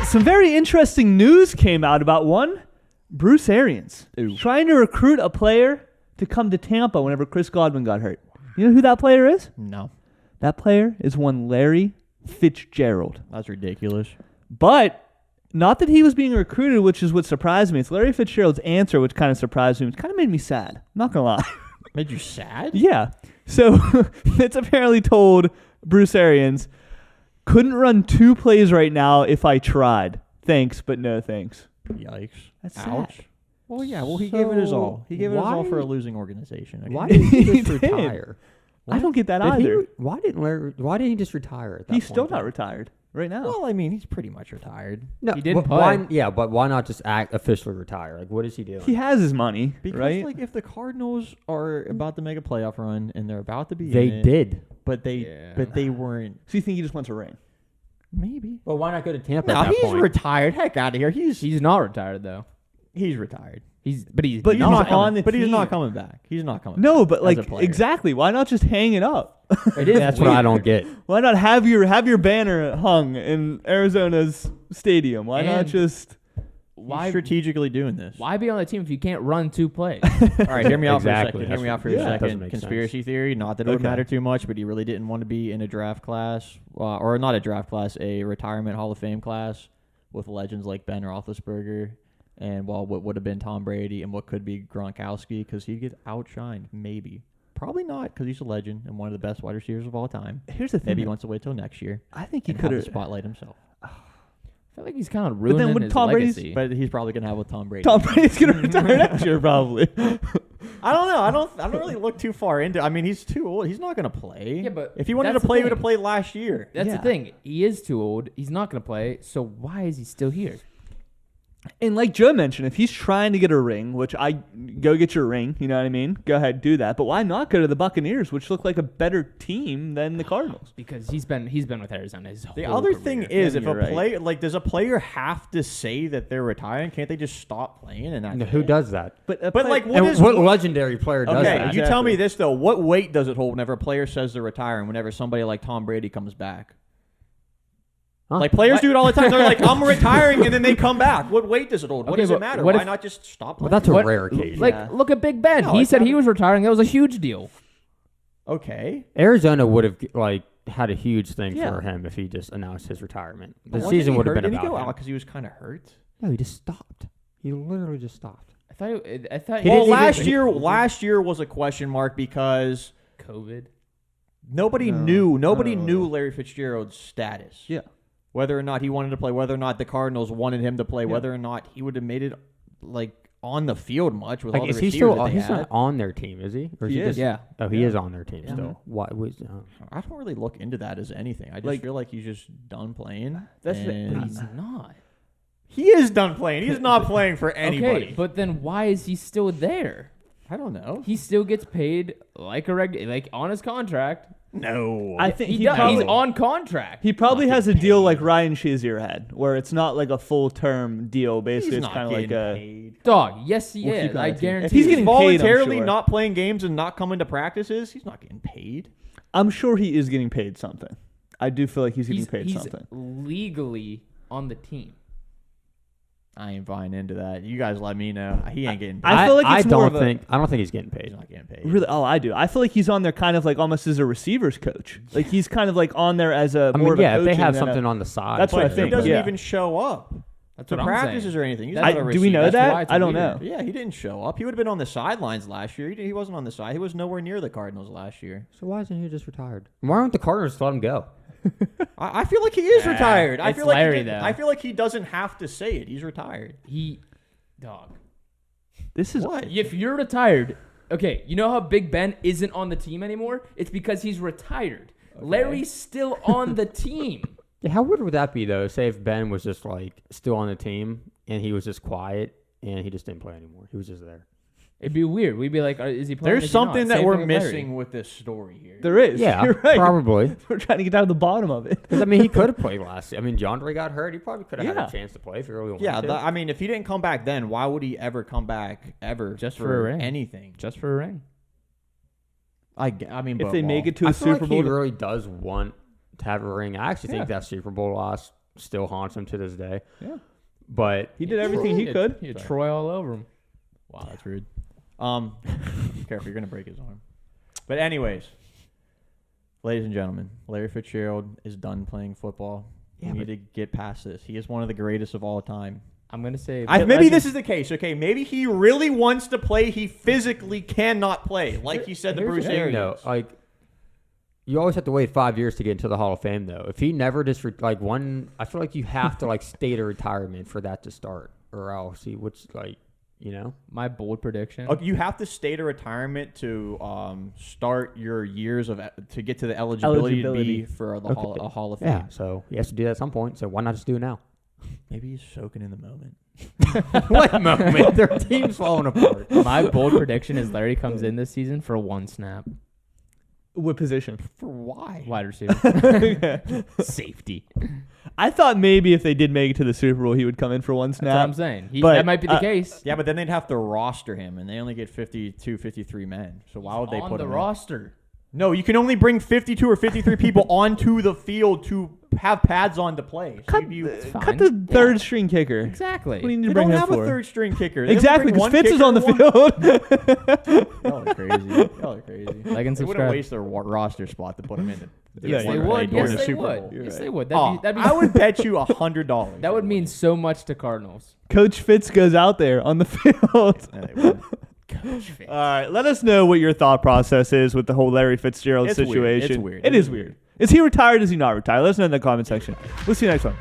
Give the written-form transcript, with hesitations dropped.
some very interesting news came out about one Bruce Arians trying to recruit a player to come to Tampa whenever Chris Godwin got hurt. You know who that player is? No. That player is one Larry Fitzgerald. That's ridiculous. But not that he was being recruited, which is what surprised me. It's Larry Fitzgerald's answer, which kind of surprised me. It kind of made me sad. I'm not going to lie. Made you sad? Yeah. So Fitz apparently told Bruce Arians, couldn't run 2 plays right now if I tried. Thanks, but no thanks. Yikes. That's Ouch. sad. Well, yeah. Well, he gave it his all. He gave it his all why- for a losing organization. Okay? Why didn't he He just did. retire? I don't get that Did either. Why didn't he just retire at that He's point still in not time? retired right now. Well, I mean, he's pretty much retired. No, He didn't why, play. yeah, but why not just officially retire? Like, what is he doing? he has his money, Because, right? like, if the Cardinals are about to make a playoff run and they're about to be They in it, did. but they weren't. So you think he just wants a ring? Maybe. Well, why not go to Tampa No, at that he's point? retired. Heck out of here. He's not retired though. He's retired. But he's But He's he's not on coming, the but he's team. not coming back. He's not coming. No, back but as like a player. exactly. Why not just hang it up? It is That's what I don't get. Why not have your banner hung in Arizona's stadium? Why not And- just? Why strategically doing this? Why be on the team if you can't run 2 plays? All right, hear me out Exactly. for a second. Hear me out for Yeah. a That doesn't second. make Conspiracy theory. Not that it would Okay. matter too much, but he really didn't want to be in a draft class, or not a draft class, a retirement Hall of Fame class with legends like Ben Roethlisberger, and what would have been Tom Brady and what could be Gronkowski, because he'd get outshined. Maybe, probably not, because he's a legend and one of the best wide receivers of all time. Here's the thing. Maybe he though. wants to wait till next year. I think he and could have the have. spotlight himself. I feel like he's kind of But then ruining would his Tom Brady's- legacy. But he's probably gonna have with Tom Brady. Tom Brady's gonna retire next year, probably. I don't know. I don't really look too far into. I mean, he's too old. He's not gonna play. Yeah, but if he wanted to that's the play, he would have thing. played last year. That's Yeah. the thing. He is too old. He's not going to play. So why is he still here? And like Joe mentioned, if he's trying to get a ring, which I go get your ring, you know what I mean? Go ahead, do that. But why not go to the Buccaneers, which look like a better team than the Cardinals? Because he's been with Arizona his The whole other career. thing is, Yeah, if you're a player does a player have to say that they're retiring? Can't they just stop playing and that's Who it? does that? But like, what And is what legendary player does Okay, that? you tell me Exactly. this though. What weight does it hold whenever a player says they're retiring? Whenever somebody like Tom Brady comes back, Huh? like players do it all the time. They're like, "I'm retiring," and then they come back. What weight does it hold? What Okay, does it but matter? what Why if- not just stop? Well, Playing? that's a What- rare occasion. Like, Yeah. look at Big Ben. No, he it's said not he a- was retiring. That was a huge deal. okay. Arizona would have like had a huge thing Yeah. for him if he just announced his retirement. The Wasn't season he would have hurt? been Did he about go him. out because he was kind of hurt? No, he just stopped. He literally just stopped. I thought He Well, didn't even- last year was a question mark because COVID. nobody No. knew Larry Fitzgerald's status. Yeah. Whether or not he wanted to play, whether or not the Cardinals wanted him to play, whether or not he would have made it like on the field much with Like, all the is he receivers still? that they He's had. not on their team, is he? Or is He is. Just, Yeah. Oh, he Yeah. is on their team Yeah. still. Why was? I don't really look into that as anything. I just Like- feel like he's just done playing. That's the- and But he's not. he is done playing. He's not playing for anybody. Okay, but then why is he still there? I don't know. He still gets paid like like on his contract. No. I think He he does. probably, He's on contract. he probably not has a getting deal paid. like Ryan Shazier had, where it's not like a full term deal. Basically, he's it's not kind of like getting a. paid. Dog, yes he We'll is. keep an eye I on it. guarantee. If he's If he's getting paid, I'm voluntarily sure. not playing games and not coming to practices, he's not getting paid. I'm sure he is getting paid something. I do feel like he's getting paid he's something. legally on the team. I ain't buying into that. You guys let me know. He ain't getting paid. I feel like it's I more don't of a- think. I don't think he's getting He's paid. not getting paid. Really? Oh, I do. I feel like he's on there kind of like almost as a receivers coach. Like he's kind of like on there as a I more mean, of a yeah, if they coaching have than a- something on the side. That's what I But think, he doesn't yeah. even show up That's to what I'm practices saying. or anything. He's That's- not a do we know receiver. That's that? why it's I don't weird. know. Yeah, he didn't show up. He would have been on the sidelines last year. He wasn't on the side. He was nowhere near the Cardinals last year. So why isn't he just retired? Why don't the Cardinals let him go? I feel like he is Nah, retired. I it's feel like Larry, he though. I feel like he doesn't have to say it. He's retired. Dog. This is What? If you're retired, okay, you know how Big Ben isn't on the team anymore? It's because he's retired. Larry's still on the team. Yeah, how weird would that be though? Say if Ben was just like still on the team and he was just quiet and he just didn't play anymore. He was just there. It'd be weird. We'd be like, is he playing? There's Is he not? something that Same we're thing with Larry. missing with this story here. there is. Yeah, You're right. probably. We're trying to get down to the bottom of it. Because I mean, he could have played last year. I mean, DeAndre got hurt. He probably could have Yeah. had a chance to play if he really wanted Yeah, to. I mean, if he didn't come back then, why would he ever come back ever Just for a ring. anything? Just for a ring. I mean, If but they make well, it to a I feel Super like Bowl, he really does want to have a ring. I actually think that Super Bowl loss still haunts him to this day. Yeah. But He did everything he could. He had Troy all over him. Wow, that's rude. Careful, you're gonna break his arm. But anyways, ladies and gentlemen, Larry Fitzgerald is done playing football. Yeah, We need to get past this. He is one of the greatest of all time. I'm gonna say Maybe this is the case. Okay, maybe he really wants to play. He physically cannot play, like he said to here's Bruce the thing, Arians. though, like you always have to wait 5 years to get into the Hall of Fame, though. If he never just I feel like you have to like state a retirement for that to start, or else he would my bold prediction. You have to state a retirement to start your years to get to the eligibility. To be for the Hall of Fame. Yeah, so he has to do that at some point. So why not just do it now? Maybe he's soaking in the moment. What moment? Their team's falling apart. My bold prediction is Larry comes in this season for 1 snap. What position? For why? Wide receiver. Safety. I thought maybe if they did make it to the Super Bowl, he would come in for 1 That's what snap. I'm saying. But, That might be the case. Yeah, but then they'd have to roster him, and they only get 52, 53 men. So why would they on put the him in? roster? No, you can only bring 52 or 53 people onto the field to have pads on to play. So Cut fine. the third string kicker. Exactly. What do you need they to bring don't him have for? a third string kicker. They Exactly, only bring because one Fitz is on the kicker, field. Y'all are crazy. Y'all are crazy. Like and They wouldn't subscribe. waste their roster spot to put him in. Yes, They You're would. right. during Yes, the they Super would. Bowl. Yes, they would. Oh, That'd be I would bet you $100. that would mean so much to Cardinals. Coach Fitz goes out there on the field. Yeah, they would. All right, let us know what your thought process is with the whole Larry Fitzgerald It's weird. situation. It's weird. It is weird. Is he retired? Is he not retired? Let us know in the comment section. We'll see you next one.